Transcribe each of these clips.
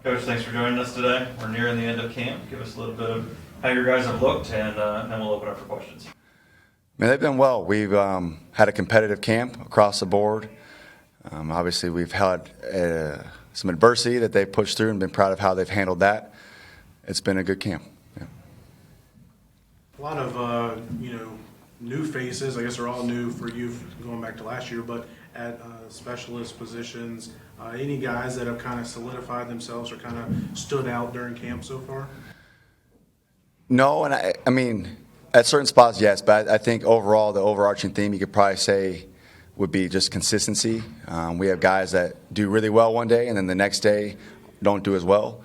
Coach, thanks for joining us today. We're nearing the end of camp. Give us a little bit of how your guys have looked, and then we'll open up for questions. Man, they've been well. We've had a competitive camp across the board. Obviously, we've had some adversity that they've pushed through and been proud of how they've handled that. It's been a good camp. Yeah. A lot of new faces. I guess they're all new for you going back to last year, but at specialist positions, any guys that have kind of solidified themselves or kind of stood out during camp so far? No, and I mean, at certain spots, yes, but I think overall, the overarching theme you could probably say would be just consistency. We have guys that do really well one day and then the next day don't do as well.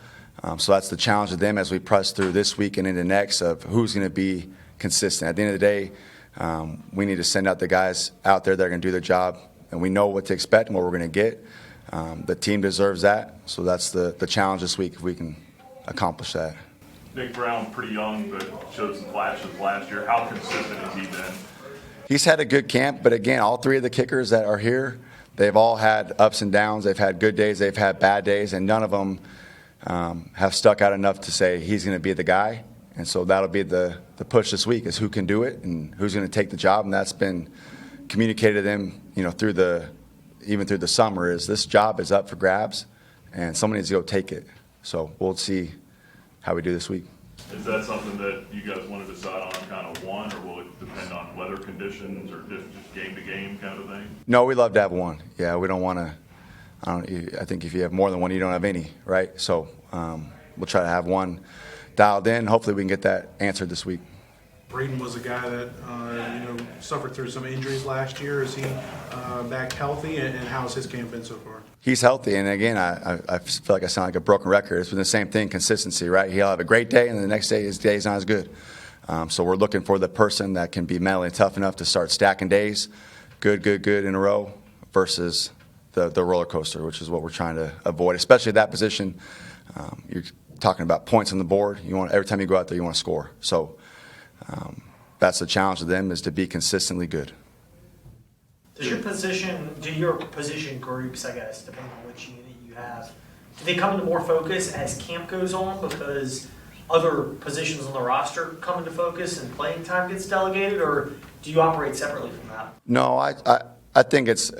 So that's the challenge of them as we press through this week and into next of who's going to be consistent. At the end of the day, we need to send out the guys out there that are going to do their job, and we know what to expect and what we're going to get. The team deserves that, so that's the challenge this week if we can accomplish that. Nick Brown, pretty young, but showed some flashes last year. How consistent has he been? He's had a good camp, but again, all three of the kickers that are here, they've all had ups and downs. They've had good days, they've had bad days, and none of them have stuck out enough to say he's going to be the guy. And so that'll be the push this week is who can do it and who's going to take the job, and that's been communicated to them, even through the summer, is this job is up for grabs, and someone needs to go take it. So we'll see how we do this week. Is that something that you guys want to decide on kind of one, or will it depend on weather conditions or just game to game kind of thing? No, we love to have one. Yeah, we don't want to. I think if you have more than one, you don't have any, right? So we'll try to have one dialed in. Hopefully we can get that answered this week. Braden was a guy that suffered through some injuries last year. Is he back healthy, and how's his camp been so far? He's healthy, and again, I feel like I sound like a broken record. It's been the same thing, consistency, right? He'll have a great day, and the next day his day's not as good. So we're looking for the person that can be mentally tough enough to start stacking days, good in a row, versus the roller coaster, which is what we're trying to avoid, especially that position. You're talking about points on the board. Every time you go out there, you want to score. So that's the challenge of them, is to be consistently good. Do your position groups, I guess, depending on which unit you have, do they come into more focus as camp goes on because other positions on the roster come into focus and playing time gets delegated, or do you operate separately from that? No, I think it's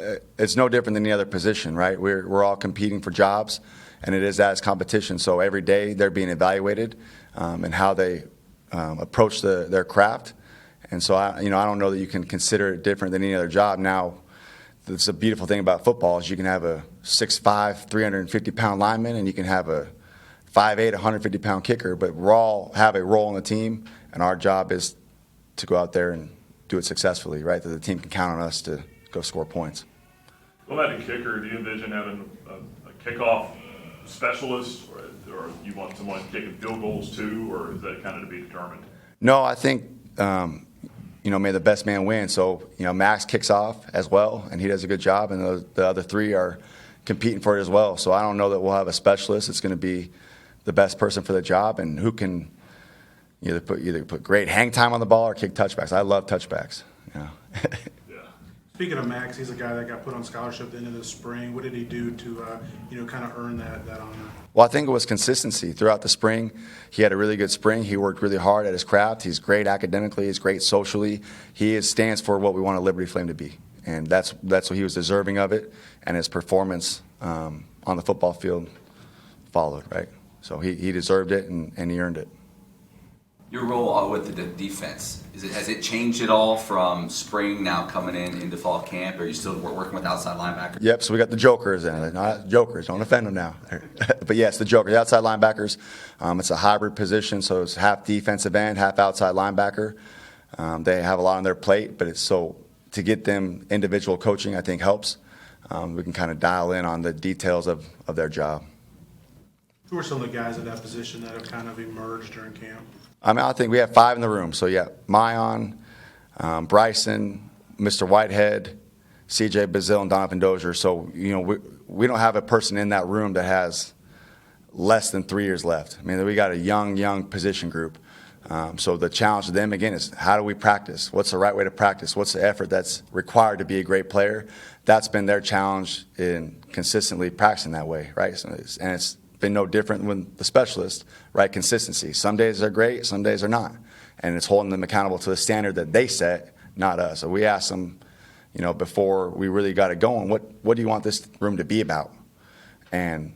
no different than any other position, right? We're all competing for jobs, and it is as competition. So every day they're being evaluated and how they approach their craft. And so I don't know that you can consider it different than any other job. Now, the beautiful thing about football is you can have a 6'5", 350-pound lineman, and you can have a 5'8", 150-pound kicker. But we all have a role in the team, and our job is to go out there and do it successfully, right? That the team can count on us to go score points. Going back to kicker, do you envision having a kickoff specialist, or you want someone kicking field goals too, or is that kind of to be determined? No, I think may the best man win. So Max kicks off as well, and he does a good job, and the other three are competing for it as well. So I don't know that we'll have a specialist. It's going to be the best person for the job, and who can either put great hang time on the ball or kick touchbacks. I love touchbacks. Yeah. Speaking of Max, he's a guy that got put on scholarship at the end of the spring. What did he do to kind of earn that honor? Well, I think it was consistency throughout the spring. He had a really good spring. He worked really hard at his craft. He's great academically. He's great socially. He stands for what we want a Liberty Flame to be, and that's what he was deserving of it. And his performance on the football field followed, right? So he deserved it, and he earned it. Your role with the defense, has it changed at all from spring now coming into fall camp? Are you still working with outside linebackers? Yep, so we got the jokers in. Not jokers, don't offend them now. But yes, the jokers, the outside linebackers. It's a hybrid position, so it's half defensive end, half outside linebacker. They have a lot on their plate, but to get them individual coaching, I think helps. We can kind of dial in on the details of their job. Who are some of the guys at that position that have kind of emerged during camp? I think we have 5 in the room. So, yeah, Mayan, Bryson, Mr. Whitehead, C.J. Bazile, and Donovan Dozier. So, we don't have a person in that room that has less than 3 years left. I mean, we got a young position group. So the challenge to them, again, is how do we practice? What's the right way to practice? What's the effort that's required to be a great player? That's been their challenge in consistently practicing that way, right? And it's been no different with the specialists, right? Consistency. Some days they're great, some days they're not. And it's holding them accountable to the standard that they set, not us. So we asked them, before we really got it going, what do you want this room to be about? And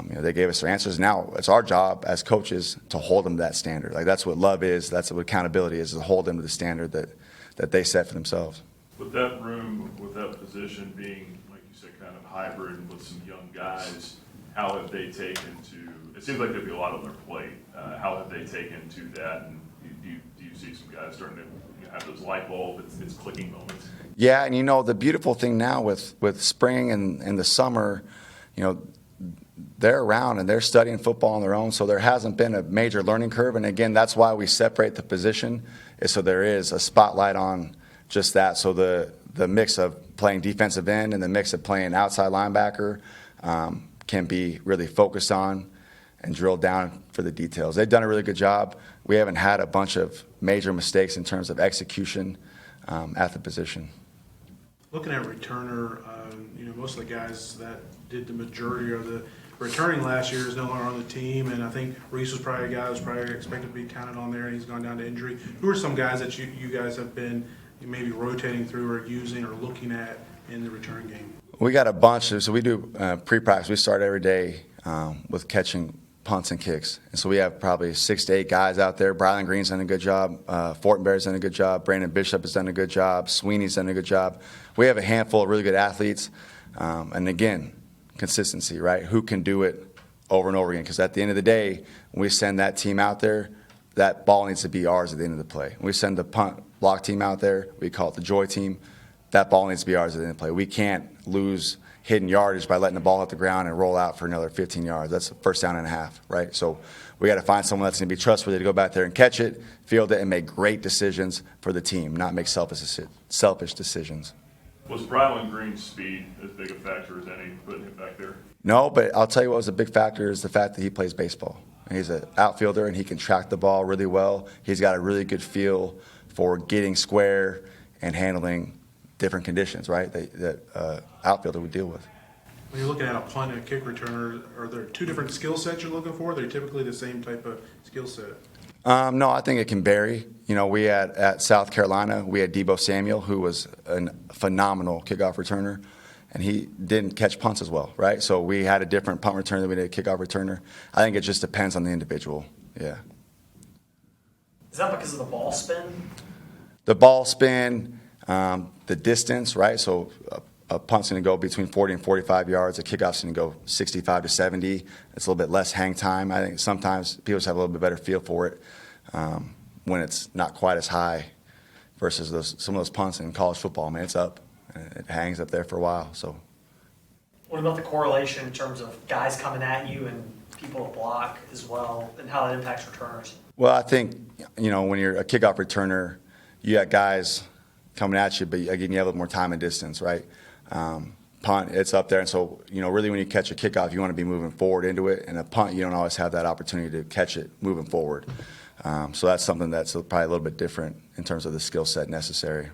they gave us their answers. Now it's our job as coaches to hold them to that standard. Like that's what love is. That's what accountability is, to hold them to the standard that they set for themselves. With that room, with that position being, like you said, kind of hybrid with some young guys, how have they taken to, it seems like there'd be a lot on their plate. How have they taken to that? And do you see some guys starting to have those light bulb, it's clicking moments? Yeah, and the beautiful thing now with spring and the summer, they're around and they're studying football on their own, so there hasn't been a major learning curve. And again, that's why we separate the position, is so there is a spotlight on just that. So the mix of playing defensive end and the mix of playing outside linebacker can be really focused on and drilled down for the details. They've done a really good job. We haven't had a bunch of major mistakes in terms of execution at the position. Looking at returner, most of the guys that did the majority of the returning last year is no longer on the team, and I think Reese was probably a guy that was probably expected to be counted on there, and he's gone down to injury. Who are some guys that you guys have been maybe rotating through or using or looking at in the return game? We got a bunch. So we do pre-practice. We start every day with catching punts and kicks. And so we have probably 6 to 8 guys out there. Brylan Green's done a good job. Fortenberry's done a good job. Brandon Bishop has done a good job. Sweeney's done a good job. We have a handful of really good athletes. And again, consistency, right? Who can do it over and over again? Because at the end of the day, when we send that team out there, that ball needs to be ours at the end of the play. When we send the punt block team out there, we call it the joy team, that ball needs to be ours at the end of the play. We can't lose hidden yardage by letting the ball hit the ground and roll out for another 15 yards. That's a first down and a half, right? So we got to find someone that's going to be trustworthy to go back there and catch it, field it, and make great decisions for the team, not make selfish decisions. Was Brylan Green's speed as big a factor as any putting him back there? No, but I'll tell you what was a big factor is the fact that he plays baseball. He's an outfielder, and he can track the ball really well. He's got a really good feel for getting square and handling different conditions, right, that outfielder would deal with. When you're looking at a punt and a kick returner, are there two different skill sets you're looking for? They're typically the same type of skill set. No, I think it can vary. We had at South Carolina, we had Debo Samuel, who was a phenomenal kickoff returner, and he didn't catch punts as well, right? So we had a different punt returner than we did a kickoff returner. I think it just depends on the individual, yeah. Is that because of the ball spin? The ball spin, the distance, right? So a punt's going to go between 40 and 45 yards. A kickoff's going to go 65 to 70. It's a little bit less hang time. I think sometimes people just have a little bit better feel for it when it's not quite as high versus some of those punts in college football. Man, it's up. And it hangs up there for a while. So, what about the correlation in terms of guys coming at you and people to block as well, and how that impacts returners? Well, I think, when you're a kickoff returner, you got guys coming at you, but again, you have a little more time and distance, right? Punt, it's up there. And so, really when you catch a kickoff, you want to be moving forward into it. And a punt, you don't always have that opportunity to catch it moving forward. So that's something that's probably a little bit different in terms of the skill set necessary.